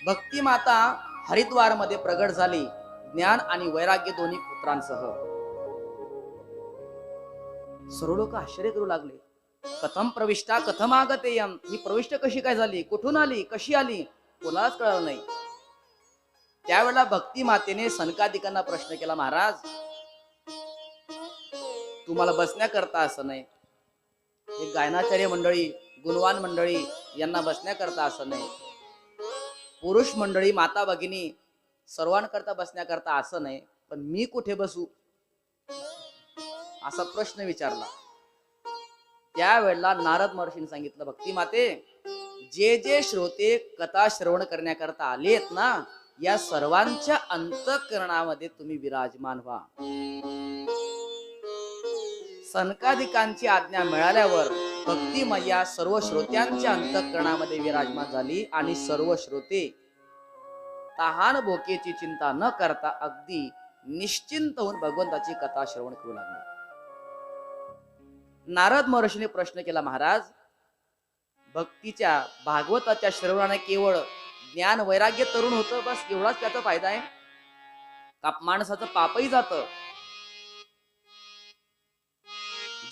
भक्ती माता हरिद्वार मध्ये प्रगट झाली, ज्ञान आणि वैराग्य दोन्ही पुत्रांसह. सर्व लोक आश्चर्य करू लागले. कथम प्रविष्टा कथम आगतेयम, ही प्रविष्ट कशी काय झाली, कुठून आली, कशी आली, कोणालाच कळलं नाही. त्यावेळेला भक्ती मातेने सनकादिकांना प्रश्न केला, महाराज तुम्हाला बसण्याकरता असं नाही, हे गायनाचार्य मंडळी, गुणवान मंडळी यांना बसण्याकरता असं नाही, पुरुष मंडळी, माता भगिनी सर्वांकरता बसण्याकरता असं नाही, पण मी कुठे बसू, असा प्रश्न विचारला. त्यावेळेला नारद महर्षींनी सांगितलं, भक्ती माते, जे जे श्रोते कथा श्रवण करण्याकरता आलेत ना, या सर्वांच्या अंतःकरणामध्ये तुम्ही विराजमान व्हा. सनकादिकांची आज्ञा मिळाल्यावर भक्ती मैया सर्व श्रोत्यांच्या अंतःकरणामध्ये विराजमान झाली आणि सर्व श्रोते तहान भोकेची चिंता न करता अगदी निश्चिंत होऊन भगवंताची कथा श्रवण करू लागले. नारद महर्षीने प्रश्न केला, महाराज भक्तीच्या भागवताच्या श्रवणाने केवळ ज्ञान वैराग्य तरुण होतं, बस एवढाच त्याचा फायदा आहे का, माणसाचं पापही जातं.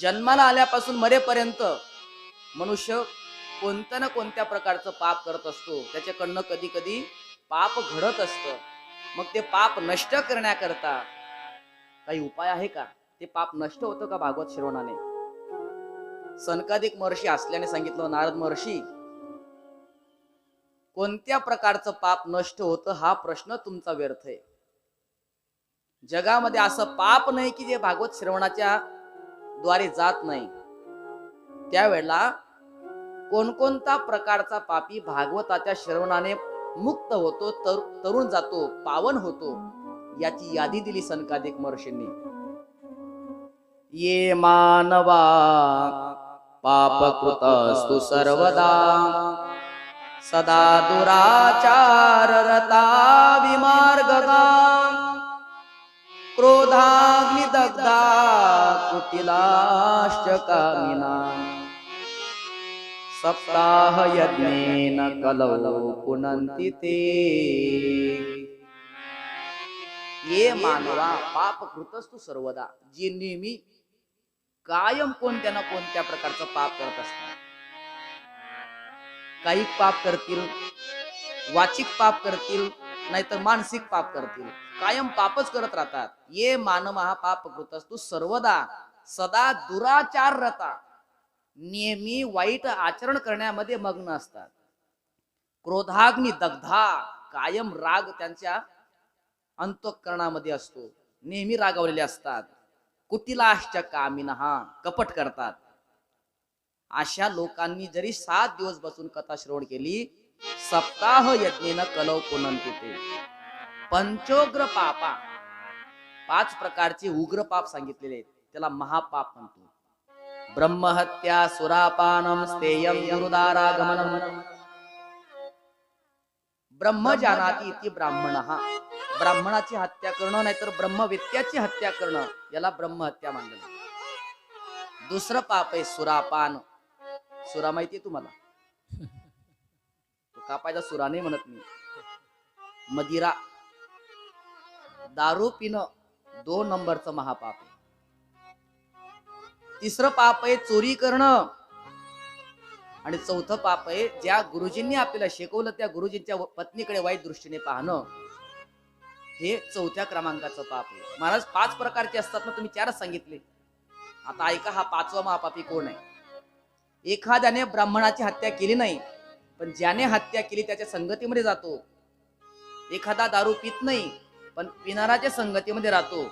जन्माला आल्यापासून मरेपर्यंत मनुष्य कोणत्या ना कोणत्या प्रकारचं पाप करत असतो, त्याच्याकडनं कधी कधी पाप घडत असतं. मग ते पाप नष्ट करण्याकरता काही उपाय आहे का, ते पाप नष्ट होतं का भागवत श्रवणाने. सनकादिक महर्षी असल्याने सांगितलं, नारद महर्षी कोणत्या प्रकारचं पाप नष्ट होतं हा प्रश्न तुमचा व्यर्थ आहे. जगामध्ये असं पाप नाही की जे भागवत श्रवणाच्या द्वारे जात नाही. त्यावेळेला कोणकोणता प्रकारचा पापी भागवताच्या श्रवणाने मुक्त होतो, तरुण जातो, पावन होतो, याची यादी दिली सनकादिक महर्षींनी. ये मानवा पापकृतस्तु सर्वदा सदा दुराचार रता विमार्गगा क्रोधाग्निदग्धा कुटिलाश्च कामिना सप्ताह यज्ञेन कलौ पुनन्ति ते. ये मानवा पापकृतस्तु सर्वदा, जे नेहमी कायम कोणत्या ना कोणत्या प्रकारचं पाप करत असतात. कायिक पाप करतील, वाचिक पाप करतील, नाहीतर मानसिक पाप करतील, कायम पापच करत राहतात. ये मानव हा पापकृतस्तु सर्वदा सदा दुराचार रता, नेहमी वाईट आचरण करण्यामध्ये मग्न असतात. क्रोधाग्नी दग्धा, कायम राग त्यांच्या अंतःकरणामध्ये असतो, नेहमी रागावलेले असतात. कुटिलाश्च कामिनः, कपट करतात. अशा लोकांनी जरी 7 दिवस बसून कथा श्रवण केली, सप्ताह यज्ञेन कलौ पुनन्ति ते. पंचोग्र पापा, 5 प्रकारचे उग्र पाप सांगितलेले आहेत, त्याला महापाप म्हणतो. ब्रह्महत्या, सुरापानम, स्थेयम, गुरुदारागमनम. ब्रह्म जानाति इति ब्राह्मणः, ब्राह्मणाची हत्या करणं, नाहीतर ब्रह्मवेत्याची हत्या करणं, याला ब्रह्महत्या मानलं. दुसरं पाप आहे सुरापान. सुरा माहितीये तुम्हाला, तो कापायचा सुरा नाही म्हणत मी, मदिरा, दारू पिणं 2 नंबरचं महापाप आहे. तिसरं पाप आहे चोरी करणं, आणि चौथं पाप आहे ज्या गुरुजींनी आपल्याला शिकवलं त्या गुरुजींच्या पत्नीकडे वाईट दृष्टीने पाहणं, हे 4थ्या क्रमांकाचं पाप आहे. महाराज 5 प्रकारचे असतात ना, तुम्ही 4च सांगितले. आता ऐका, हा 5वा महापापी कोण आहे. एखाद्याने ब्राह्मणाची हत्या केली नाही, पण ज्याने हत्या केली त्याच्या संगतीमध्ये जातो. एखादा दारू पित नाही, पण पिणाऱ्याच्या संगतीमध्ये राहतो.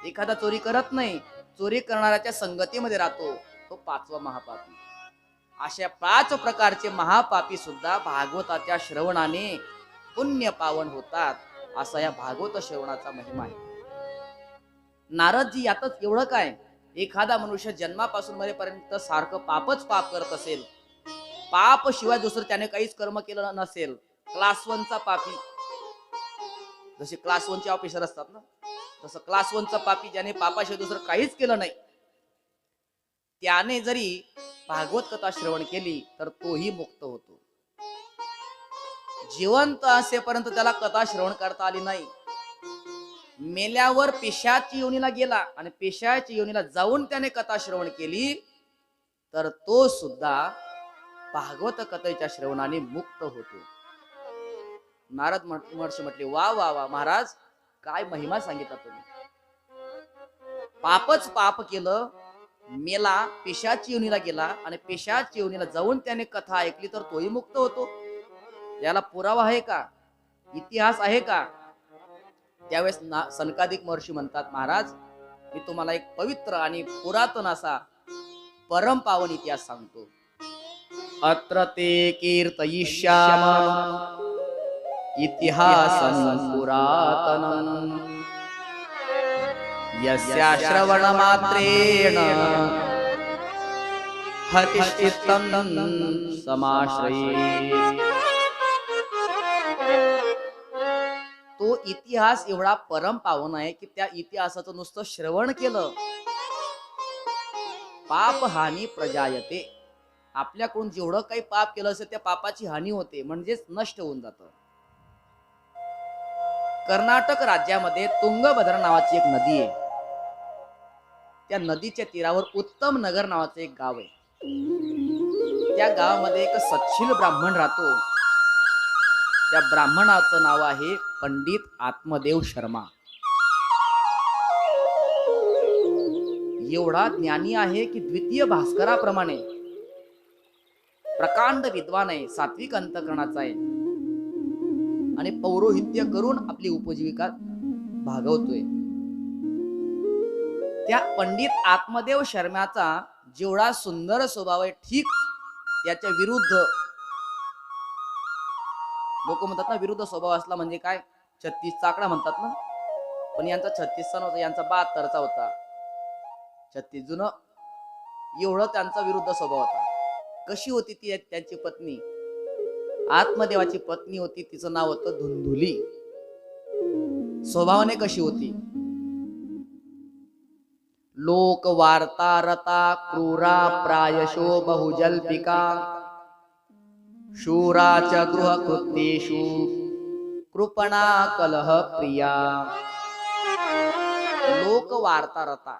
एखादा चोरी करत नाही, चोरी करणाऱ्याच्या संगतीमध्ये राहतो, तो 5वा महापापी. अशा 5 प्रकारचे महापापी सुद्धा भागवताच्या श्रवणाने पुण्य पावन होतात. असा या भागवत श्रवणाचा महिमा आहे. नारदजी यातच एवढं काय, एखादा मनुष्य जन्मापासून मरेपर्यंत सारखं पापच पाप करत असेल, पाप शिवाय दुसरं त्याने काहीच कर्म केलं नसेल, क्लास 1चा पापी, जसे क्लास 1चे ऑफिसर असतात ना, तसं क्लास 1चा पापी, ज्याने पापाशिवाय दुसरं काहीच केलं नाही, त्याने जरी भागवत कथा श्रवण केली तर तोही मुक्त होतो. जिवंत असेपर्यंत त्याला कथा श्रवण करता आली नाही. मेल्यावर पेशाची योनीला गेला आणि पेशाची योनीला जाऊन त्याने कथा श्रवण केली, तर तो सुद्धा भागवत कथेच्या श्रवणाने मुक्त होतो. नारद महर्षी म्हटले, वा वा वा महाराज, काय महिमा सांगितला तुम्ही. पापच पाप केलं, मेला, पेशाची योनीला गेला आणि पेशाची योनीला जाऊन त्याने कथा ऐकली तर तोही मुक्त होतो. याला पुरावा आहे का? इतिहास आहे का? त्यावेळेस सनकादिक महर्षी म्हणतात, महाराज मी तुम्हाला एक पवित्र आणि पुरातन असा परम पावन इतिहास सांगतो. अत्र ते कीर्तयिष्याम इतिहासं पुरातनं यस्या श्रवण मात्रेण हतिष्ठितं समाश्रये. तो इतिहास एवढा परम पावन आहे की त्या इतिहासाचं नुसतं श्रवण केलं, पाप हानी प्रजायते, आपल्याकडून जेवढं काही पाप केलं असेल त्या पापाची हानी होते, म्हणजेच नष्ट होऊन जातं. कर्नाटक राज्यामध्ये तुंगभद्रा नावाची एक नदी आहे. त्या नदीच्या तीरावर उत्तम नगर नावाचं एक गाव आहे. त्या गावामध्ये एक सच्छील ब्राह्मण राहतो. त्या ब्राह्मणाचं नाव आहे पंडित आत्मदेव शर्मा. एवढा ज्ञानी आहे की द्वितीय भास्कराप्रमाणे प्रकांड विद्वान आहे, सात्विक अंतकरणाचा आहे आणि पौरोहित्य करून आपली उपजीविका भागवतोय. त्या पंडित आत्मदेव शर्माचा जेवढा सुंदर स्वभाव आहे, ठीक त्याच्या विरुद्ध लोक म्हणतात ना, विरुद्ध स्वभाव असला म्हणजे काय, 36 चाकडा म्हणतात ना, पण यांचा 36चा नव्हता, यांचा 72चा होता. 36 जुनं एवढं त्यांचा विरुद्ध स्वभाव होता. कशी होती ती त्यांची पत्नी? आत्मदेवाची पत्नी होती, तिचं नाव होतं धुंधुली. स्वभावाने कशी होती? लोक वार्ता रता क्रूरा प्रायशो बहुजल्पिका शूराच गृह कृत्येषु कृपणा कलह प्रिया. लोक वार्ता रता,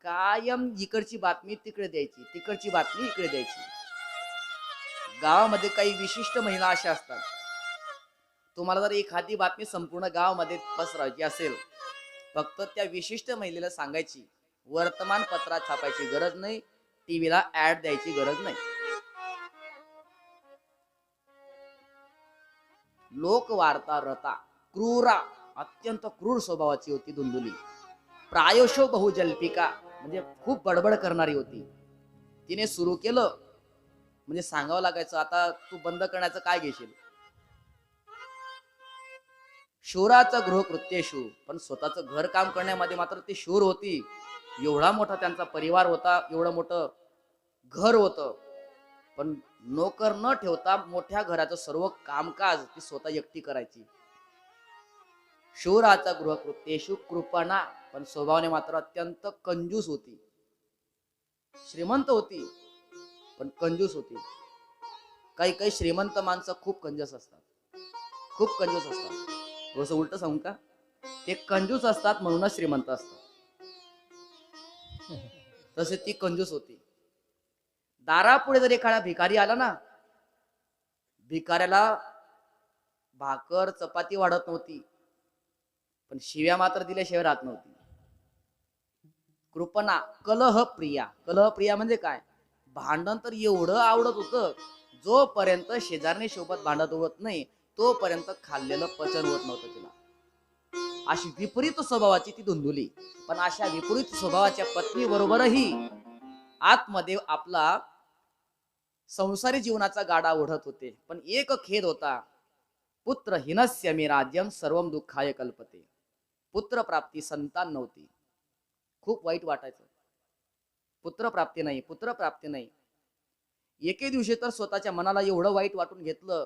कायम इकडची बातमी तिकडे द्यायची, तिकडची बातमी इकडे द्यायची. गावामध्ये काही विशिष्ट महिला अशा असतात, तुम्हाला जर एखादी बातमी संपूर्ण गावामध्ये पसरवायची असेल, फक्त त्या विशिष्ट महिलेला सांगायची, वर्तमानपत्रात छापायची गरज नाही, टीव्हीला ऍड द्यायची गरज नाही. लोक वार्ता रता, क्रूरा, अत्यंत क्रूर स्वभावाची होती धुंधुली. प्रायशो बहुजल्पिका, म्हणजे खूप बडबड करणारी होती. तिने सुरू केलं म्हणजे सांगावं लागायचं, आता तू बंद करण्याचं काय घेशील. शूराचं गृह कृत्येषु, पण स्वतःचं घर काम करण्यामध्ये मात्र ती शूर होती. एवढा मोठा त्यांचा परिवार होता, एवढं मोठं घर होतं, पण नोकर न ठेवता मोठ्या घराचं सर्व कामकाज ती स्वतः एकटी करायची. शूराचा गृह कृत्येषु कृपणा, पण स्वभावाने मात्र अत्यंत कंजूस होती. श्रीमंत होती पण कंजूस होती. काही काही श्रीमंत माणसं खूप कंजूस असतात, खूप कंजूस असतात. थोडस उलट सांगू का, ते कंजूस असतात म्हणूनच श्रीमंत असतात. तसे ती कंजूस होती. दारापुढे जर एखादा भिकारी आला ना, भिकाऱ्याला भाकर चपाती वाढत नव्हती, पण शिव्या मात्र दिल्याशिवाय राहत नव्हती. कृपणा, कलह प्रिया. कलह प्रिया म्हणजे काय? भांडण तर एवढं आवडत होतं, जोपर्यंत शेजारने सोबत भांडत होत नाही तोपर्यंत खाल्लेलं पचन होत नव्हतं तिला. अशी विपरीत स्वभावाची ती धुंधुली. पण अशा विपरीत स्वभावाच्या पत्नी बरोबरही आत्मदेव आपला संसारी जीवनाचा गाडा ओढत होते. पण एक खेद होता, पुत्र हिनस्य मे राज्यम सर्वम दुःखाय कल्पते. पुत्र प्राप्ती, संतान नव्हती. खूप वाईट वाटायचं, पुत्र प्राप्ती नाही, पुत्र प्राप्ती नाही. एके दिवशी तर स्वतःच्या मनाला एवढं वाईट वाटून घेतलं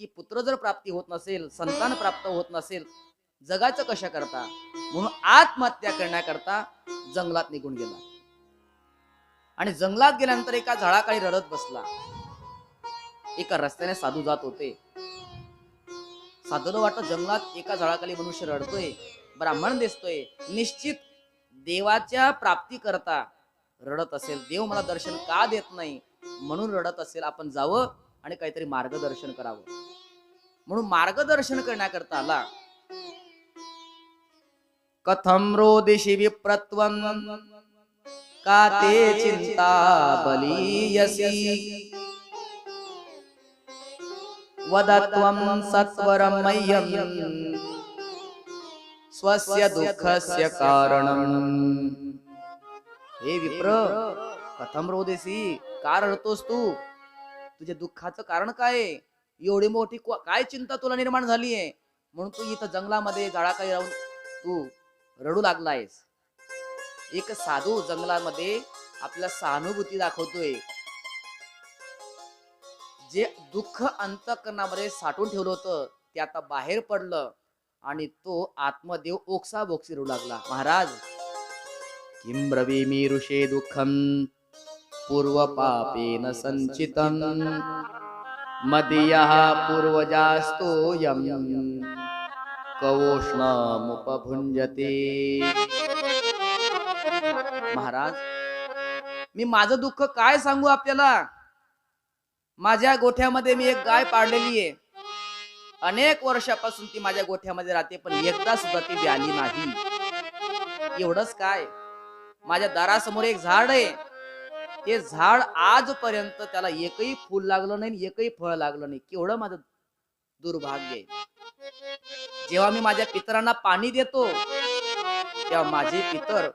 की पुत्र जर प्राप्ती होत नसेल, संतान प्राप्त होत नसेल, जगाचं कशा करता, म्हणून आत्महत्या करण्याकरता जंगलात निघून गेला. आणि जंगलात गेल्यानंतर एका झाडाखाली रडत बसला. एका रस्त्याने साधू जात होते. साधूला वाटतं जंगलात एका झाडाखाली मनुष्य रडतोय, ब्राह्मण दिसतोय, निश्चित देवाच्या प्राप्ती करता रडत असेल, देव मला दर्शन का देत नाही म्हणून रडत असेल, आपण जावं आणि काहीतरी मार्गदर्शन करावं. म्हणून मार्गदर्शन करण्याकरता आला. कथम रोदिषि विप्रत्वं का ते चिंता बलीयसी वदत्वं सत्वरं मह्यं स्वस्य दुःखस्य कारणम्. हे विप्र, कथम रोदेसी, का रडतोस तू? तुझ्या दुःखाचं कारण काय? एवढी मोठी काय चिंता तुला निर्माण झाली आहे म्हणून तू इथं जंगलामध्ये झाडाखाली राहून तू रडू लागलायस. एक साधू जंगलामध्ये आपल्या सहानुभूती दाखवतोय. जे दुःख अंतःकरणामध्ये साठवून ठेवलं होतं ते आता बाहेर पडलं आणि तो आत्मदेव ओक्साबोक्सी रडू लागला. महाराज, किं ब्रवीमि ऋषे दुःखं पूर्व पापेन संचितं मदीयः पूर्वजास्तोऽयं कवोष्णमुपभुञ्जते. महाराज, मी माझं दुःख काय सांगू आपल्याला? माझ्या गोठ्यामध्ये मी एक गाय पाळलेली आहे. अनेक वर्षापासून ती माझ्या गोठ्यामध्ये राहते, पण एकदा सुद्धा ती व्याली नाही. एवढंच काय, माझ्या दारासमोर एक झाड आहे. ते झाड आजपर्यंत त्याला एकही फूल लागलं नाही, एकही फळ लागलं नाही. केवढं माझं दुर्भाग्य आहे. जेव्हा मी माझ्या पितरांना पाणी देतो तेव्हा माझे पितर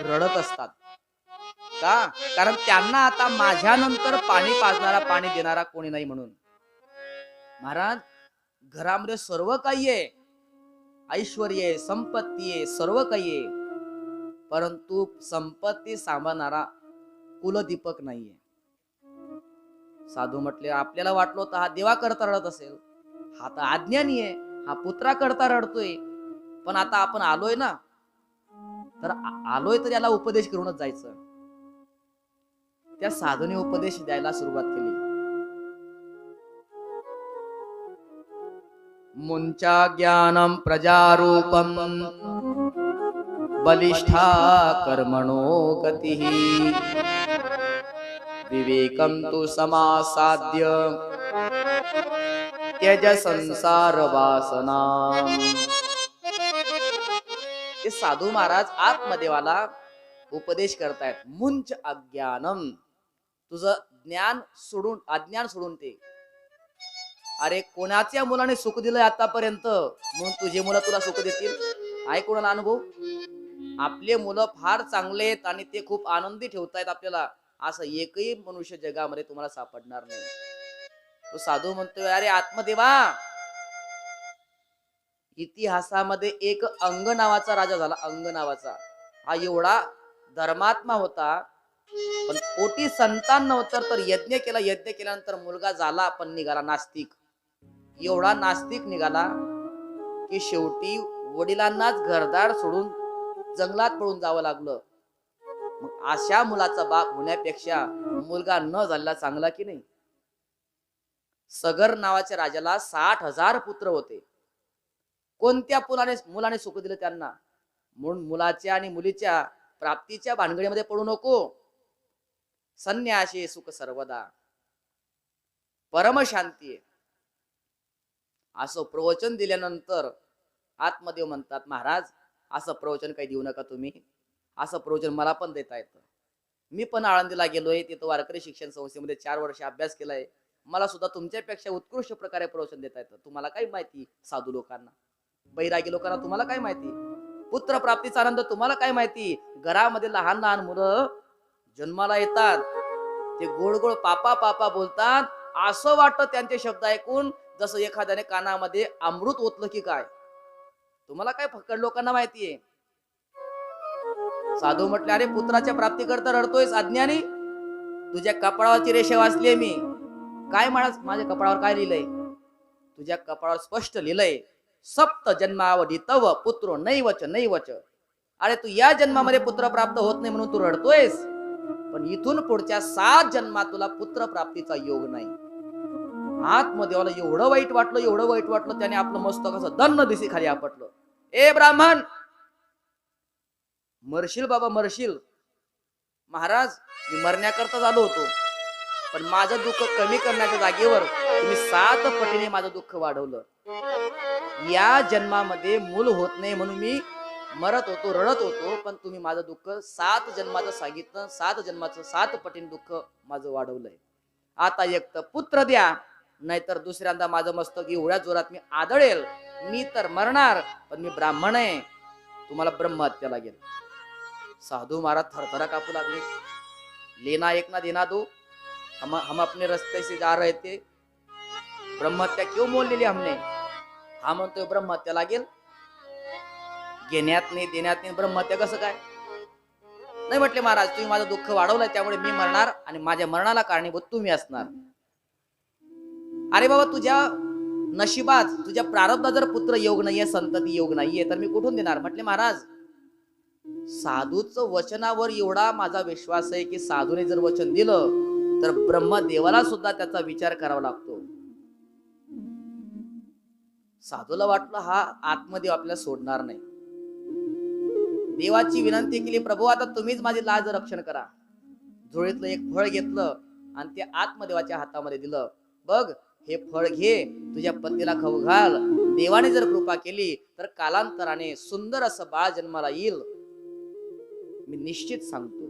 रडत असतात. का? कारण त्यांना आता माझ्यानंतर पाणी पाजणारा, पाणी देणारा कोणी नाही म्हणून. महाराज, घरामध्ये सर्व काही आहे, ऐश्वर्य आहे, संपत्ती आहे, सर्व काही आहे, परंतु संपत्ती सांभाळणारा कुलदीपक नाहीये. साधू म्हटले, आपल्याला वाटलं होतं हा देवा करता रडत असेल, हा तर अज्ञानी आहे, हा पुत्रा करता रडतोय, पण आता आपण आलोय ना, तर आलोय तर याला उपदेश करूनच जायचं. त्या साधूने उपदेश द्यायला सुरुवात केली. मुंचा ज्ञानम प्रजारूपम बलिष्ठा कर्मणो गतिः विवेकम तु समासाद्य त्यज संसार वासना. ते साधू महाराज आत्मदेवाला उपदेश करतायत. मुंच अज्ञानम, तुझं ज्ञान सोडून, अज्ञान सोडून ते. अरे, कोणाच्या मुलाने सुख दिलंय आतापर्यंत म्हणून तुझे मुलं तुला सुख देतील? आहे कोणाला अनुभव? आपले मुलं फार चांगले आहेत आणि ते खूप आनंदी ठेवतायत आपल्याला, असं एकही मनुष्य जगामध्ये तुम्हाला सापडणार नाही. तो साधू म्हणतोय, अरे आत्मदेवा, इतिहासामध्ये एक अंग नावाचा राजा झाला. अंग नावाचा हा एवढा धर्मात्मा होता, पण कोटी संतान नव्हतं, तर यज्ञ केला. यज्ञ केल्यानंतर मुलगा झाला, पण निघाला नास्तिक. एवढा नास्तिक निघाला की शेवटी वडिलांनाच घरदार सोडून जंगलात पळून जावं लागलं. मग अशा मुलाचा बाप होण्यापेक्षा मुलगा न झालेला चांगला की नाही? सगर नावाच्या राजाला 60,000 पुत्र होते. कोणत्या मुलाने सुख दिलं त्यांना? म्हणून मुलाच्या आणि मुलीच्या प्राप्तीच्या भानगडीमध्ये पडू नको. संन्याशी सुख सर्वदा, परमशांती आहे, असं प्रवचन दिल्यानंतर आत्मदेव म्हणतात, महाराज असं प्रवचन काही देऊ नका तुम्ही. असं प्रवचन मला पण देता येतं. मी पण आळंदीला गेलोय, तिथं वारकरी शिक्षण संस्थेमध्ये 4 वर्ष अभ्यास केलाय. मला सुद्धा तुमच्यापेक्षा उत्कृष्ट प्रकारे प्रवचन देता येतं. तुम्हाला काय माहिती साधू लोकांना, बैरागी लोकांना तुम्हाला काय माहिती? पुत्र प्राप्तीचा आनंद तुम्हाला काय माहिती? घरामध्ये लहान लहान मुलं जन्माला येतात, ते गोड गोड पापा पापा बोलतात. असं वाटतं त्यांचे शब्द ऐकून जसं एखाद्याने कानामध्ये अमृत ओतलं की काय. तुम्हाला काय फक्त लोकांना माहितीये? साधू म्हटले, अरे पुत्राच्या प्राप्ती करता रडतोयस अज्ञानी? तुझ्या कपाळावरची रेषा वाचलीये मी. काय म्हणास? माझ्या कपाळावर काय लिहिलंय? तुझ्या कपाळावर स्पष्ट लिहिलंय, सप्त जन्मावधी तव पुत्रो नैवच नैवच. अरे तू या जन्मामध्ये पुत्र प्राप्त होत नाही म्हणून तू रडतोयस, पण इथून पुढच्या 7 जन्मात तुला पुत्र प्राप्तीचा योग नाही. आत्मदेवाला एवढं वाईट वाटलं, एवढं वाईट वाटलं, त्याने आपलं मस्तक असं दन्न दिसी खाली आपटलं. ए ब्राह्मण, मरशील बाबा मरशील. महाराज, मी मरण्याकरता आलो होतो, पण माझं दुःख कमी करण्याच्या जागेवर तुम्ही 7 पटीने माझं दुःख वाढवलं. या जन्मामध्ये मूल होत नाही म्हणून मी मरत होतो, रडत होतो, पण तुम्ही माझं दुःख 7 जन्माचं सांगितलं. 7 जन्माचं 7 पटीने दुःख माझं वाढवलंय. आता एक तर पुत्र द्या, नाहीतर दुसऱ्यांदा माझं मस्तक एवढ्या जोरात मी आदळेल. मी तर मरणार, पण मी ब्राह्मण आहे, तुम्हाला ब्रह्महत्या लागेल. साधू महाराज थरथरा कापू लागले. लेना एक ना देना दो, हम अपने रस्ते से जा रहे थे, ब्रह्महत्या क्यों मोल लेली हमने. हा म्हणतोय ब्रह्महत्या लागेल. घेण्यात नाही देण्यात नाही, ब्रह्महत्या कसं काय. नाही म्हटले महाराज, तुम्ही माझं दुःख वाढवलंय, त्यामुळे मी मरणार आणि माझ्या मरणाला कारणीभूत तुम्ही असणार. अरे बाबा, तुझ्या नशिबात, तुझ्या प्रारब्धात जर पुत्र योग नाहीये, संतती योग नाहीये, तर मी कुठून देणार. म्हटले महाराज, साधूचं वचनावर एवढा माझा विश्वास आहे की साधूने जर वचन दिलं तर ब्रह्मदेवाला सुद्धा त्याचा विचार करावा लागतो. साधूला वाटलं हा आत्मदेव आपल्याला सोडणार नाही. देवाची विनंती केली, प्रभू आता तुम्हीच माझी लाज रक्षण करा. झोळीतलं एक फळ घेतलं आणि ते आत्मदेवाच्या हातामध्ये दिलं. बघ, हे फळ घे, तुझ्या पत्नीला खाऊ घाल. देवाने जर कृपा केली तर कालांतराने सुंदर असं बाळ जन्माला येईल, मी निश्चित सांगतो.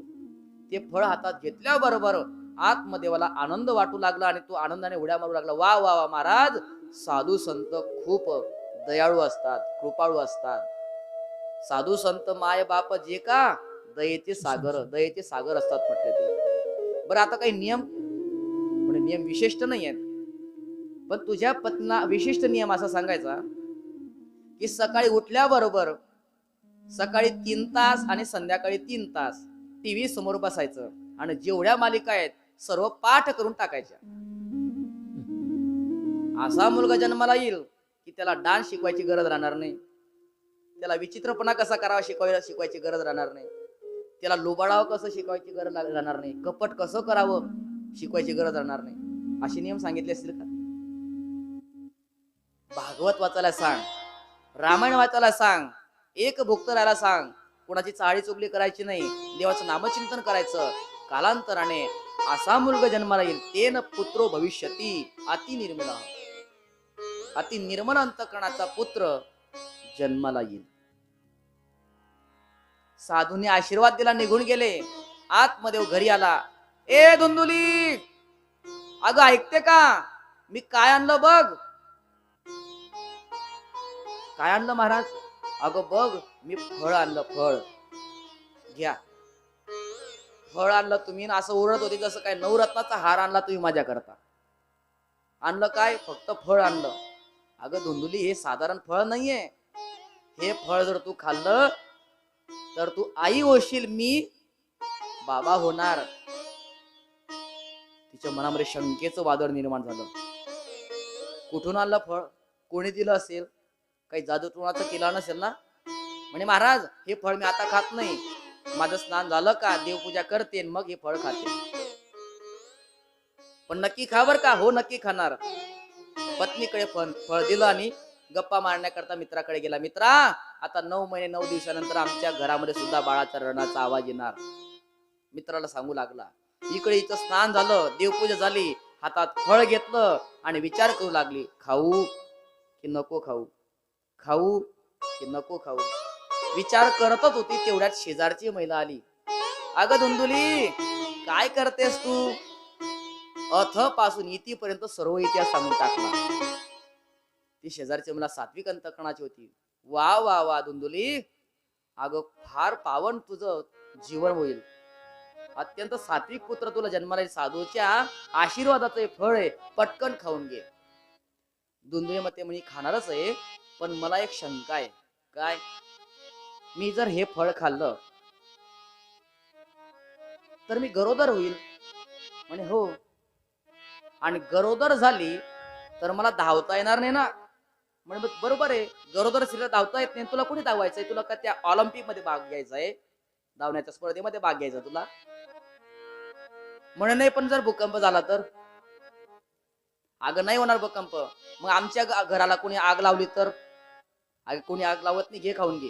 ते फळ हातात घेतल्याबरोबर आत्मदेवाला आनंद वाटू लागला आणि तो आनंदाने उड्या मारू लागला. वा वा वा महाराज, साधू संत खूप दयाळू असतात, कृपाळू असतात. साधू संत माय बाप जे का दयेचे सागर असतात म्हटले ते. बरं, आता काही नियम म्हणजे नियम विशिष्ट नाही आहेत, पण तुझ्या पत्नीला विशिष्ट नियम असा सांगायचा की सकाळी उठल्याबरोबर सकाळी 3 तास आणि संध्याकाळी 3 तास टीव्ही समोर बसायचं आणि जेवढ्या मालिका आहेत सर्व पाठ करून टाकायच्या. असा मुलगा जन्माला येईल की त्याला डान्स शिकवायची गरज राहणार नाही, त्याला विचित्रपणा कसा करावा शिकवायची गरज राहणार नाही, त्याला लुबाडावं कसं शिकवायची गरज राहणार नाही, कपट कसं करावं शिकवायची गरज राहणार नाही. असे नियम सांगितले असतील का. भागवत वाचायला सांग, रामायण वाचायला सांग, एक भुक्त राहायला सांग, कोणाची चाळी चुगली करायची नाही, देवाचं नामचिंतन करायचं. कालांतराने असा मुलगा जन्माला येईल, तेन पुत्रो भविष्यती अति निर्मला, अति निर्मल अंतकरणाचा पुत्र जन्माला येईल. साधूने आशीर्वाद दिला, निघून गेले. आत्मदेव घरी आला. ए धुंदुली, अगं ऐकते का, मी काय आणलं बघ. काय आणलं महाराज. अगं बघ, मी फळ आणलं, फळ घ्या. फळ आणलं तुम्ही, असं ओरडत होती जसं काय नवरत्नाचा हार आणला तुम्ही माझ्या करता. आणलं काय, फक्त फळ आणलं. अगं धुंदुली, हे साधारण फळ नाहीये. हे फळ जर तू खाल्लं तर तू आई होशील, मी बाबा होणार. तिच्या मनामध्ये शंकेचं वादळ निर्माण झालं. कुठून आणलं फळ, कोणी दिलं असेल, काही जादूटोणाचं केलं नसेल ना. म्हणे महाराज, हे फळ मी आता खात नाही, माझं स्नान झालं का देवपूजा करते मग हे फळ खाते. पण नक्की खा बर का. हो नक्की खाणार. पत्नीकडे फळ दिलं आणि गप्पा मारण्याकरता मित्राकडे गेला. मित्रा, आता 9 महिने 9 दिवसानंतर आमच्या घरामध्ये सुद्धा बाळाच्या रडण्याचा आवाज येणार. मित्राला सांगू लागला. इकडे इथं स्नान झालं, देवपूजा झाली, हातात फळ घेतलं आणि विचार करू लागली, खाऊ की नको खाऊ, खाऊ की नको खाऊ. विचार करतच होती, तेवढ्यात शेजारची महिला आली. अगं धुंदुली, काय करतेस तू. अथ पासून इतीपर्यंत सर्व इतिहास सांगून टाकला. ती शेजारची मला सात्विक अंतकरणाची होती. वा वा वा धुंदुली, अगं फार पावन तुझं जीवन होईल, अत्यंत सात्विक पुत्र तुला जन्माला येईल, साधूच्या आशीर्वादाचं फळ आहे, पटकन खाऊन घे. धुंदुली मते म्हणे खाणारच आहे, पण मला एक शंका आहे. काय. मी जर हे फळ खाल्लं तर मी गरोदर होईल. म्हणे हो. आणि गरोदर झाली तर मला धावता येणार नाही ना. म्हणजे बरोबर आहे, गरोदर स्त्रीला धावता येत नाही, तुला कुठे धावायचंय, तुला का त्या ऑलिम्पिक मध्ये भाग घ्यायचा आहे, धावण्याच्या स्पर्धेमध्ये भाग घ्यायचा तुला. म्हणे नाही, पण जर भूकंप झाला तर. अगं नाही होणार भूकंप. मग आमच्या घराला कोणी आग लावली तर? अगं कोणी आग लावत नाही, घे खाऊन घे.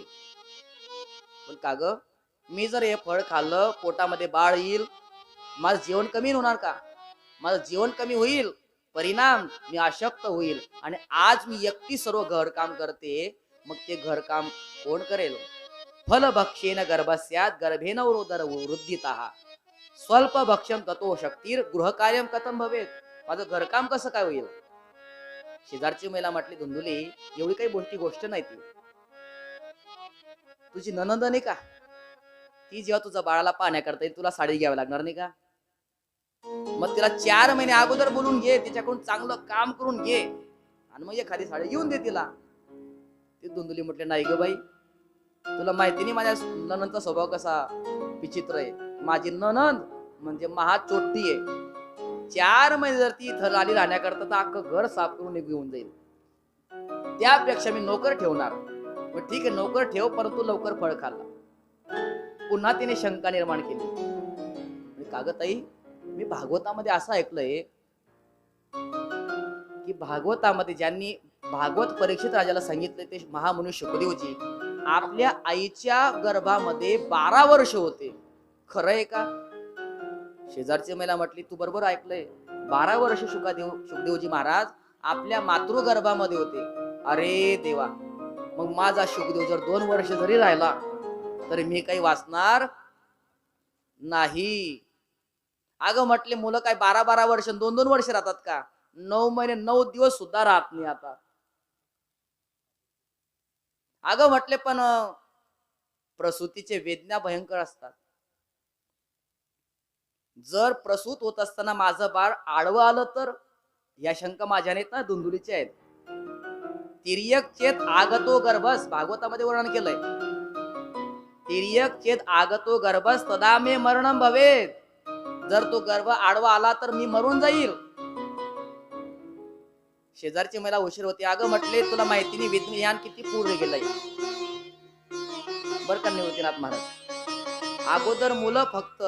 पण का ग, मी जर हे फळ खाल्लं पोटामध्ये बाळ येईल, माझं जेवण कमी होणार का? माझं जेवण कमी होईल, परिणाम मी अशक्त होईल. आणि आज मी एकटी सर्व घरकाम करते, मग ते घरकाम कोण करेल? फल भक्षेन गर्भस्यात गर्भेन उदर वृद्धितः स्वल्प भक्षम ततो शक्तीर गृहकार्यम कथम भवेत. माझं घरकाम कसं काय होईल? शेजारची महिला म्हटली, धुंदुली एवढी काही गोष्ट नाही, ती तुझी ननंद नाही का, ती जेव्हा तुझ्या बाळाला पाण्याकरता येईल तुला साडी घ्यावी लागणार नाही का? मग तिला 4 महिने अगोदर बोलून घे, तिच्याकडून चांगलं काम करून घे आणि मग एखादी साडी घेऊन दे तिला. ती धुंदुली म्हटले, नाही ग बाई, तुला माहिती नाही माझ्या ननंदचा स्वभाव कसा विचित्र आहे. माझी ननंद म्हणजे महा चोट्टी आहे. 4 महिने जर ती इथं आली राहण्याकरता तर अख्खं घर साफ करून घेऊन जाईल. त्यापेक्षा मी नोकर ठेवणार. मग ठीक आहे, नोकर ठेव, परंतु लवकर फळ खाल्ला. पुन्हा तिने शंका निर्माण केली. कागताई, मी भागवतामध्ये असं ऐकलंय की भागवतामध्ये ज्यांनी भागवत परीक्षित राजाला सांगितले ते महामुनी शुकदेवजी आपल्या आईच्या गर्भामध्ये 12 वर्ष होते. खरं आहे का? शेजारची महिला म्हटली, तू बरोबर ऐकलंय, 12 वर्ष शुकदेवजी महाराज आपल्या मातृगर्भामध्ये होते. अरे देवा, मग माझा शुकदेव जर 2 वर्ष जरी राहिला तरी मी काही वाचणार नाही. अगं म्हटले, मुलं काय 12 वर्ष 2 वर्ष राहतात का? 9 महिने 9 दिवस सुद्धा राहत नाही आता. अगं म्हटले, पण प्रसूतीचे वेदना भयंकर असतात. जर प्रसूत होत असताना माझं बाळ आडवं आलं तर? या शंका माझ्या नाहीत ना, धुंदुलीच्या आहेत. तिर्यक चेत आगतो गर्भस, भागवतामध्ये वर्णन केलंय. तिर्यक चेत आगतो गर्भस तदा मे मरणम भवेत. जर तो गर्भ आडवा आला तर मी मरून जाईल. शेजारची महिला उशीर होती. अगं म्हटले, तुला माहिती नाही विज्ञान किती पुढे गेलंय बर का निवृत्तीनाथ महाराज. अगोदर मुलं फक्त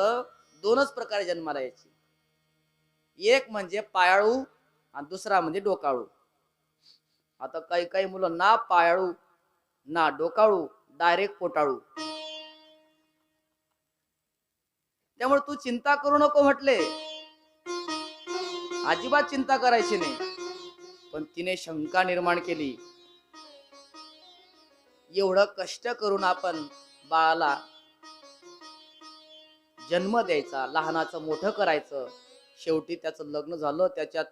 2च प्रकारे जन्माला यायची. एक म्हणजे पायाळू आणि दुसरा म्हणजे डोकाळू. आता काही मुलं ना पायाळू ना डोकाळू, डायरेक्ट पोटाळू. त्यामुळे तू चिंता करू नको म्हटले, अजिबात चिंता करायची नाही. पण तिने शंका निर्माण केली, एवढं कष्ट करून आपण बाळाला जन्म द्यायचा, लहानाचं मोठं करायचं, शेवटी त्याचं लग्न झालं, त्याच्यात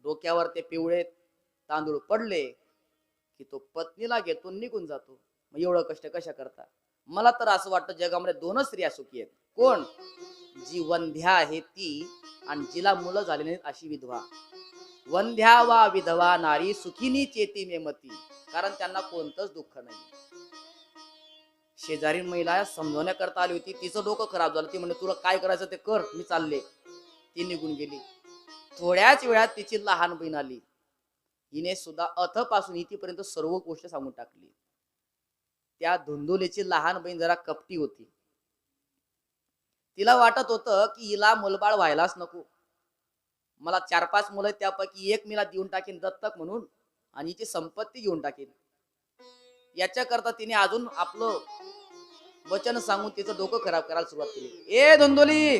डोक्यावर ते पिवळे तांदूळ पडले की तो पत्नीला घेतो निघून जातो. मग एवढं कष्ट कशा करता? मला तर असं वाटतं जगामध्ये 2च स्त्रिया सुखी आहेत. कोण? जी वंध्या आहे ती, आणि जिला मुलं झाली नाहीत अशी विधवा. वंध्या वा विधवा नारी सुखिनी चेती मेमती, कारण त्यांना कोणतंच दुःख नाही. शेजारी महिला समजवण्याकरता आली होती, तिचं डोकं खराब झालं. ती म्हणजे तुला काय करायचं ते कर, मी चालले. ती निघून गेली. थोड्याच वेळात तिची लहान बहीण आली. हिने सुद्धा अथपासून इथपर्यंत सर्व गोष्ट सांगून टाकली. त्या धुंदुलीची लहान बहीण जरा कपटी होती. तिला वाटत होतं की हिला मुलबाळ व्हायलाच नको. मला 4-5 मुलं आहेत, त्यापैकी एक मीला देऊन टाकीन दत्तक म्हणून, आणि हिची संपत्ती घेऊन टाकीन. याच्या करता तिने अजून आपलं वचन सांगून तिचं डोकं खराब करायला सुरुवात केली. ए धुंदुली,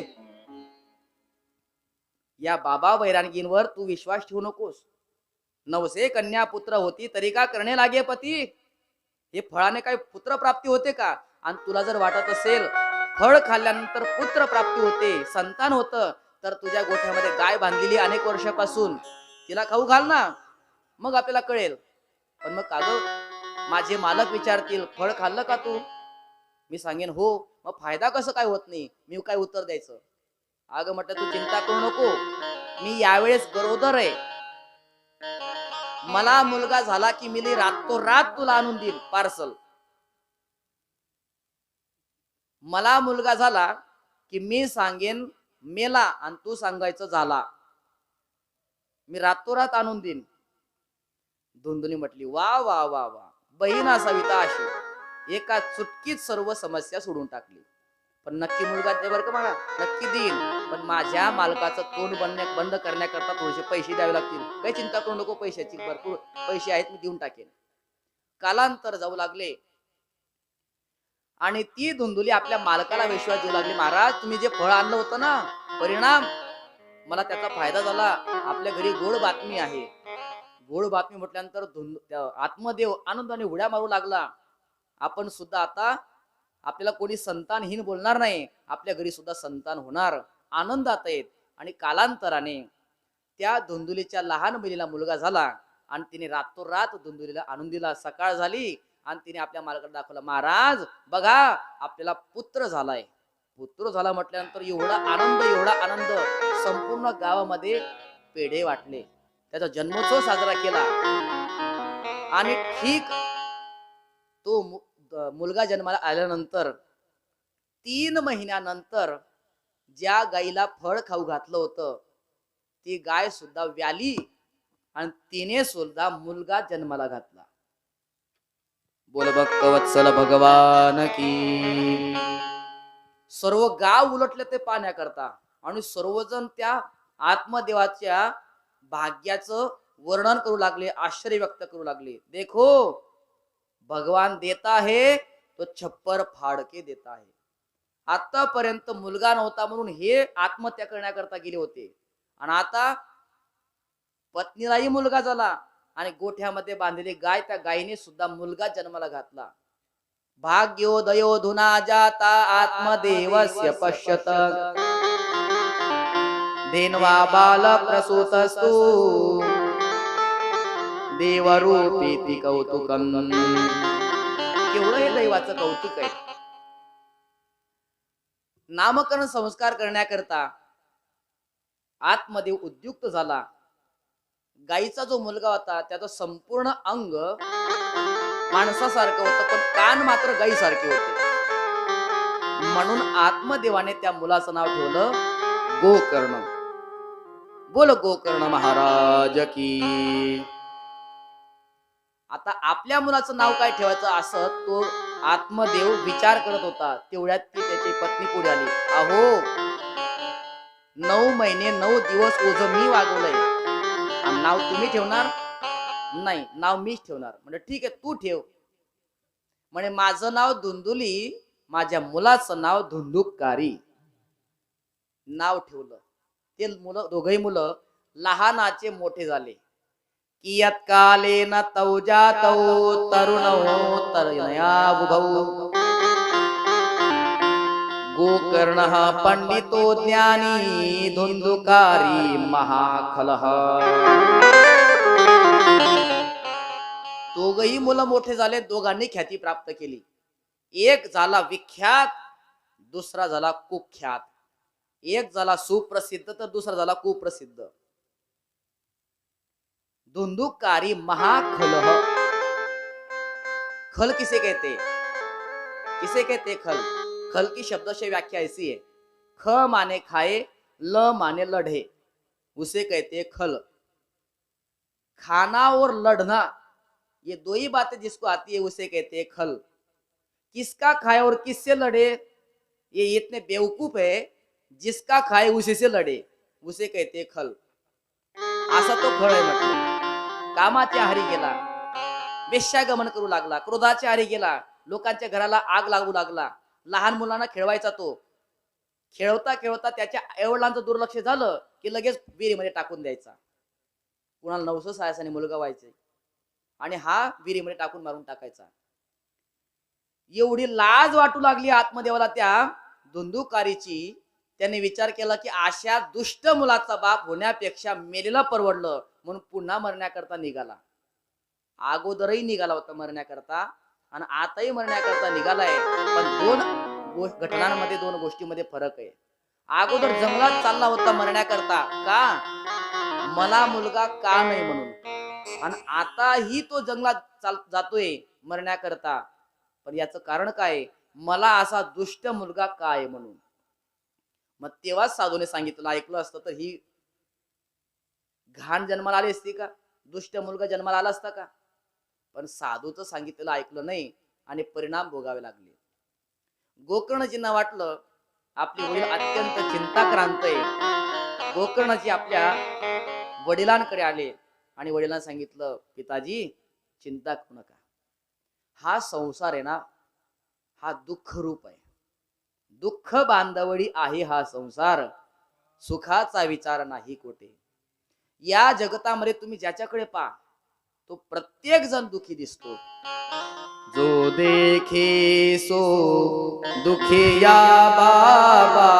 या बाबा वैराणगींवर तू विश्वास ठेवू नकोस. नवसे कन्या पुत्र होती तरी का करणे लागे पती. हे फळाने काय पुत्र प्राप्ती होते का? आणि तुला जर वाटत असेल फळ खाल्ल्यानंतर पुत्र प्राप्ती होते, संतान होतं, तर तुझ्या गोठ्यामध्ये गाय बांधलेली अनेक वर्षापासून, तिला खाऊ घाल ना, मग आपल्याला कळेल. पण मग काग माझे मालक विचारतील, फळ खाल्लं का तू? मी सांगेन हो. मग फायदा कसं काय होत नाही? मी काय उत्तर द्यायचं? अगं म्हटलं, तू चिंता करू नको, मी यावेळेस गरोदर आहे. मला मुलगा झाला की मी रातोरात तुला आणून देईल पार्सल. मला मुलगा झाला की मी सांगेन मेला आणि तू सांगायचं झाला, मी रातोरात आणून देईन. धुंदुली म्हटली, वा वा वा वा, बहीण असावी तर अशी. एका चुटकीत सर्व समस्या सोडून टाकली. पण नक्की मुलगा दे बरं का मला, नक्की देईन. पण माझ्या मालकाचं तोंड बंद करण्याकरता थोडेसे पैसे द्यावे लागतील. काही चिंता करू नको, पैशाची भरपूर पैसे आहेत, मी देऊन टाकेन. कालांतर जाऊ लागले आणि ती धुंदुली आपल्या मालकाला विश्वास देऊ लागली, महाराज तुम्ही जे फळ आणलं होतं ना, परिणाम मला त्याचा फायदा झाला. आपल्या घरी गोड बातमी आहे. गोड बातमी म्हटल्यानंतर आत्मदेव आनंदाने उड्या मारू लागला. आपण सुद्धा आता आपल्याला कोणी संतानहीन बोलणार नाही, आपल्या घरी सुद्धा संतान होणार. आनंदात आहेत. आणि कालांतराने त्या धुंदुलीच्या लहान मुलीला मुलगा झाला आणि तिने रातोरात धुंदुलीला आणून दिला. सकाळ झाली आणि तिने आपल्या मालकाला दाखवलं, महाराज बघा आपल्याला पुत्र झालाय. पुत्र झाला म्हटल्यानंतर एवढा आनंद संपूर्ण गावामध्ये पेढे वाटले. त्याचा जन्मोत्सव साजरा केला आणि ठीक तो मुलगा जन्माला आल्यानंतर 3 महिन्यानंतर ज्या गाईला फळ खाऊ घातलं होतं ती गाय सुद्धा व्याली आणि तिने सुद्धा मुलगा जन्माला घातला. बोल भक्तवत्सल भगवान की. सर्व गाव उलटले ते पाहण्याकरता आणि सर्वजण त्या आत्मदेवाच्या भाग्याचं वर्णन करू लागले, आश्चर्य व्यक्त करू लागले. देखो भगवान देता है तो छप्पर फाड़ के देता है. आतापर्यंत मुलगा नव्हता म्हणून हे आत्महत्या करण्याकरता गेले होते आणि आता पत्नीलाही मुलगा झाला आणि गोठ्यामध्ये बांधलेली गाय, त्या गायीने सुद्धा मुलगा जन्माला घातला. भाग्योदयो धुना जाता आत्मदेवस्य पश्यत धेन्वा बाल प्रसूतस्तु देवरूपीति कौतुकम. केवढं हे दैवाचं कौतुक आहे. नामकरण संस्कार करण्याकरता आत्मदेव उद्युक्त झाला. गायीचा जो मुलगा होता त्याचं संपूर्ण अंग माणसासारखं होतं पण कान मात्र गायीसारखे होते. म्हणून आत्मदेवाने त्या मुलाचं नाव ठेवलं गोकर्ण. बोल गोकर्ण महाराज की. आता आपल्या मुलाचं नाव काय ठेवायचं असं तो आत्मदेव विचार करत होता. तेवढ्यात ती त्याची पत्नी पुढे आली. अहो 9 महिने 9 दिवस ओझ मी वागवलंय आणि नाव तुम्ही ठेवणार नाही, नाव मीच ठेवणार. म्हणजे ठीक आहे तू ठेव. म्हणे माझं नाव धुंदुली, माझ्या मुलाचं नाव धुंदुकारी. नाव ठेवलं. ते मुलं दोघही मुलं लहानाचे मोठे झाले. कियत कालेन तौ जातौ तरुणौ तरुणया बुभौ गोकर्णः पंडितो ज्ञानी धुंदुकारी महाखलः. दोघही मुलं मोठे झाले. दोघांनी ख्याती प्राप्त केली. एक झाला विख्यात, दुसरा झाला कुख्यात. एक झाला सुप्रसिद्ध तर दुसरा झाला कुप्रसिद्ध. धुंदुकारी महाखलः. खल किसे कहते, किसे कहते खल. खल की शब्द से व्याख्या ऐसी है, ख माने खाए, ल माने लढ़े, उसे कहते खल. खाना और लड़ना ये दो ही बातें जिसको आती है उसे कहते हैं खल. किसका खाए और किससे लड़े ये इतने बेवकूफ है, जिसका खाए उसी से लड़े उसे कहते हैं खल. असा तो खळ आहे. म्हटलं कामाच्या आहारी गेला, वेश्यागमन करू लागला, क्रोधाच्या आहारी गेला, लोकांच्या घराला आग लागू लागला, लहान मुलांना खेळवायचा. तो खेळवता खेळवता त्याच्या आईवडिलांचं दुर्लक्ष झालं की लगेच विहिरीमध्ये टाकून द्यायचा. कुणाला 900 सायासाने मुलगा व्हायचे आणि हा विहिरीमध्ये टाकून मारून टाकायचा. एवढी लाज वाटू लागली आत्मदेवाला त्या धुंदुकारीची. त्याने विचार केला की अशा दुष्ट मुलाचा बाप होण्यापेक्षा मेलेला परवडलं, म्हणून पुन्हा मरण्याकरता निघाला. अगोदरही निघाला होता मरण्याकरता आणि आताही मरण्याकरता निघालाय. पण 2 घटनांमध्ये 2 गोष्टीमध्ये फरक आहे. अगोदर जंगलात चालला होता मरण्याकरता का, मला मुलगा का नाही म्हणून, आणि आताही तो जंगलात जातोय मरण्याकरता. पण याचं कारण काय, मला असा दुष्ट मुलगा का आहे म्हणून. मग तेव्हाच साधूने सांगितलं, ऐकलं असतं तर ही घाण जन्माला आली असती का, दुष्ट मुलगा जन्माला आला असता का. पण साधूचं सांगितलेलं ऐकलं नाही आणि परिणाम भोगावे लागले. गोकर्णजींना वाटलं आपले वडील अत्यंत चिंताक्रांत आहे. गोकर्णजी आपल्या वडिलांकडे आले आणि वडिलांना सांगितलं, पिताजी चिंता करू नका, हा संसार आहे ना, हा दुःख रूप आहे, दुःख बांधवडी आहे हा संसार, सुखाचा विचार नाही कोठे. या जगतामध्ये तुम्ही ज्याच्याकडे पहा तो प्रत्येक जण दुखी दिसतो. जो देखे सो दुखिया बाबा,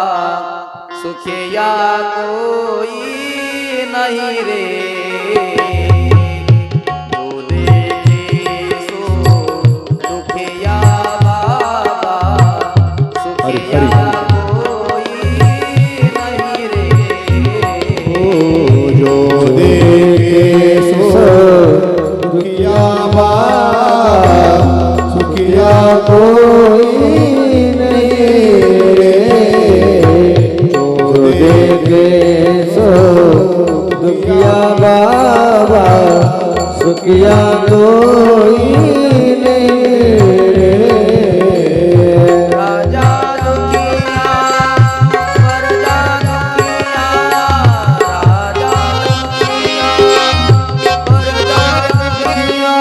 सुखिया कोई नहीं रे. जो देखे सो दुखिया बाबा, सुखिया कोई नहीं रे. जो देखे सो दुखिया बाबा, सुखिया कोई नहीं रे. जो देखे सो दुखिया बाबा, सुखिया कोई नहीं रे. राजा दुखिया प्रजा दुखिया, राजा दुखिया प्रजा दुखिया,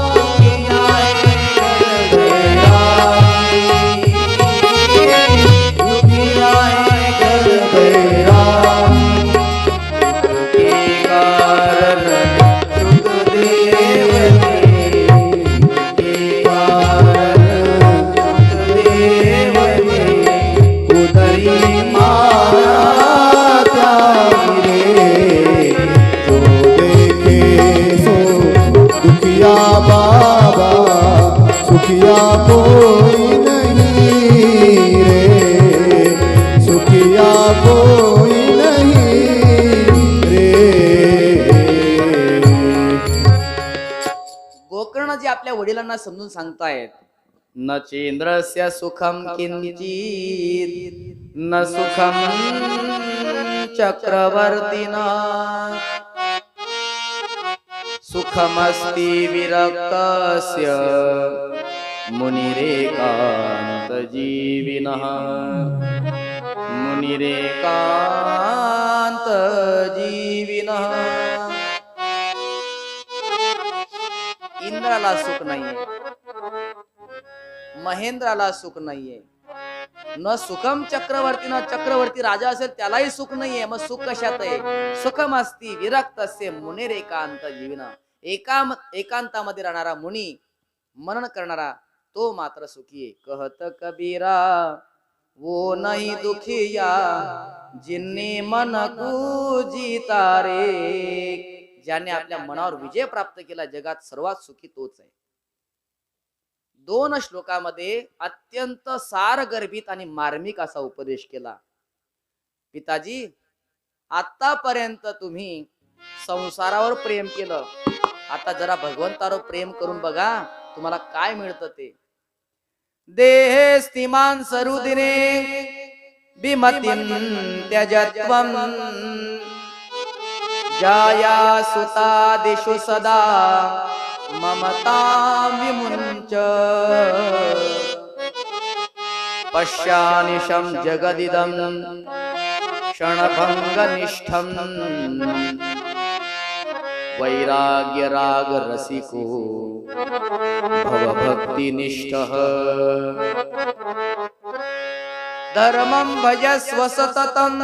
दुखिया है दुखिया है के कारण सुखदेव के कारण सुखदेव उदरी माया त्यागी रे. जो देखे सो दुखिया बाबा, सुखिया कोई नहीं रे. सुखिया कोई नहीं रे. गोकर्णजी आपल्या वडिलांना समजून सांगतायत, न चेंद्रस्य सुखम किंचित न सुखम चक्रवर्तिना, सुखमस्ति विरक्तस्य मुनिरेकांत जीविनः. मुनिरेकांत जीविनः. इंद्राला सुख नाहीये, महेंद्राला सुख नाहीये, न सुखम चक्रवर्तीनं, चक्रवर्ती राजा असेल त्यालाही सुख नाहीये. मग सुख कशात आहे? सुखम असती विरक्त असे मुनेर एकांत जीविना. एकांतामध्ये राहणारा मुनी, मनन करणारा तो मात्र सुखी आहे. कहत कबीरा वो नहीं दुखिया, जिन्ने मन को जीता रे. ज्याने आपल्या मनावर विजय प्राप्त केला, जगात सर्वात सुखी तोच आहे. 2 श्लोकामध्ये अत्यंत सारगर्भित आणि मार्मिक असा उपदेश केला. पिताजी, आतापर्यंत तुम्ही संसारावर प्रेम केलं, आता जरा भगवंतावर प्रेम करून बघा, तुम्हाला काय मिळतं ते. देहे स्थिमान सरुदिने विमतिं त्यजत्वं, जाया सुतादिषु सदा ममता विमुञ्च. पश्यानिशं जगदिदं क्षणभङ्गनिष्ठं, वैराग्य राग रसिको भवभक्तिनिष्ठः. धर्मं भजस्व सततं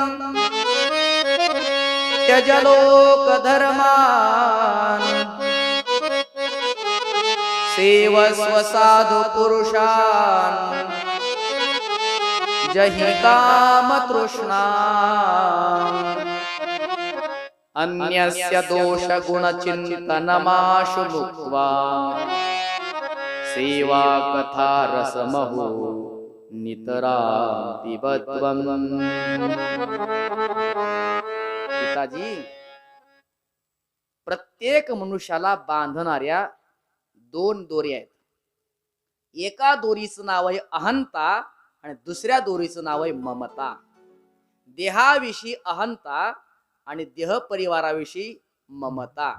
त्यज लोक धर्मान्, सेवस्व साधु पुरुषान् जहि काम तृष्णा. अन्यस्य दोष गुण चिंतनमाशु मुक्त्वा, सेवा कथा रसमहो नितरा पिबत्वम्. पिताजी, प्रत्येक मनुष्याला बांधणाऱ्या 2 दोऱ्या आहेत. एका दोरीचं नाव आहे अहंता आणि दुसऱ्या दोरीचं नाव आहे ममता. देहाविषयी अहंता आणि देह परिवाराविषयी ममता.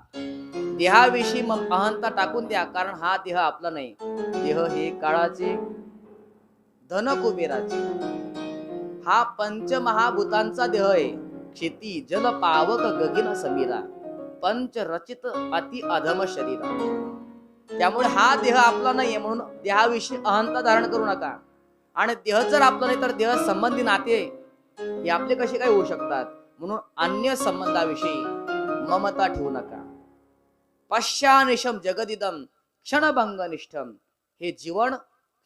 देहाविषयी अहंता टाकून द्या, कारण हा देह आपला नाही. देह हे काळाचे, धन कुबेराचे. हा पंचमहाभूतांचा देह आहे. क्षिती जल पावक गगन समीरा, पंच रचित अति अधम शरीरा. त्यामुळे हा देह आपला नाहीये म्हणून देहाविषयी अहंता धारण करू नका. आणि देह जर आपला नाही तर देह संबंधी नाते हे आपले कसे काय होऊ शकतात. म्हणून अन्य संबंधाविषयी ममता ठेवू नका. पश्यानिशम जगदिदम क्षणभंगनिष्ठम. हे जीवन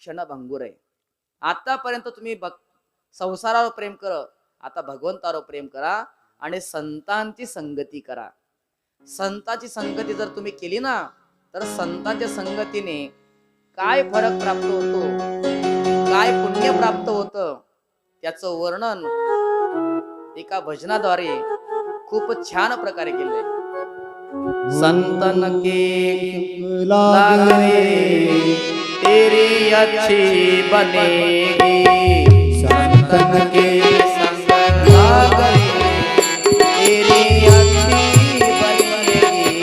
क्षणभंगूर आहे. आतापर्यंत तुम्ही संसारावर प्रेम कर, आता भगवंतावर प्रेम करा आणि संतांची संगती करा. संतांची संगती जर तुम्ही केली ना तर संतांच्या संगतीने काय फरक प्राप्त होतो, काय पुण्य प्राप्त होतं, त्याचं वर्णन एका भजनाद्वारे खूप छान प्रकारे केलंय. संतन के लागे तेरी अच्छी बनेगी, संतन के संग लागे तेरी अच्छी बनेगी.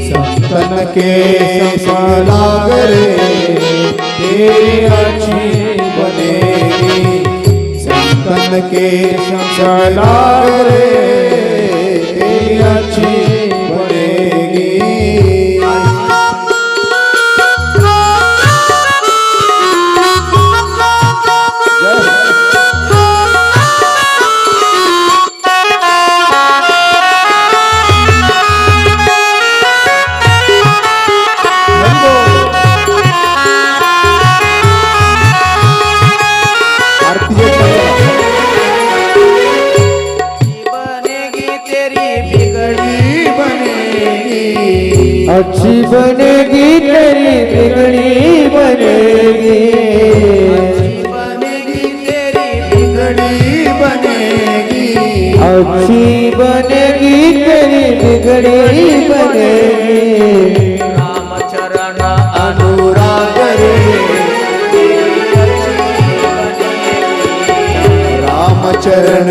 संतन के संग रे तेरी अच्छी बनेगी. संतन के संग रे तेरी अच्छी बनेगी. अच्छी बनेगी तेरी बिगड़ी बनेगी. अच्छी बनेगी तेरी बिगड़ी बनेगी. रामचरण अनुराग रे रामचरण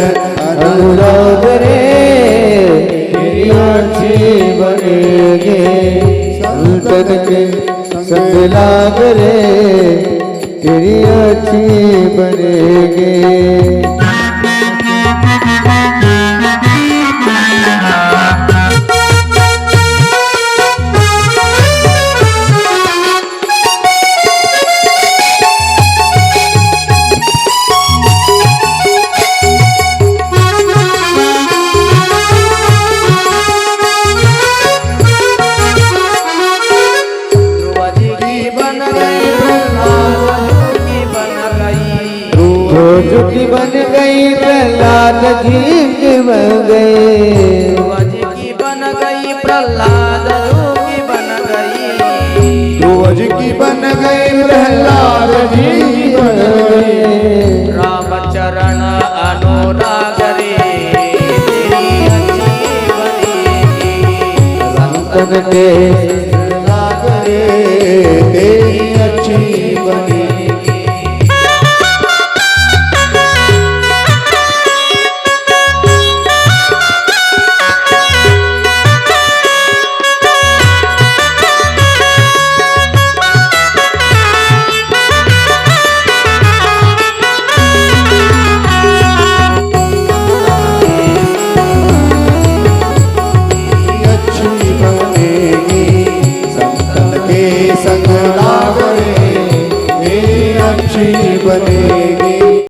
अनुराग रे तेरी अच्छी बनेगी. संतन के संग लाग रे तेरी अच्छी बनेगी. झुकी बन गई प्रहलाद जी की बन गई. की बन गई प्रहलाद की बन गई. ध्रुवज की बन गई प्रहलाद जी की बन गई. रामचरण अनुराग रे तेरी अच्छी बनेगी. संतन के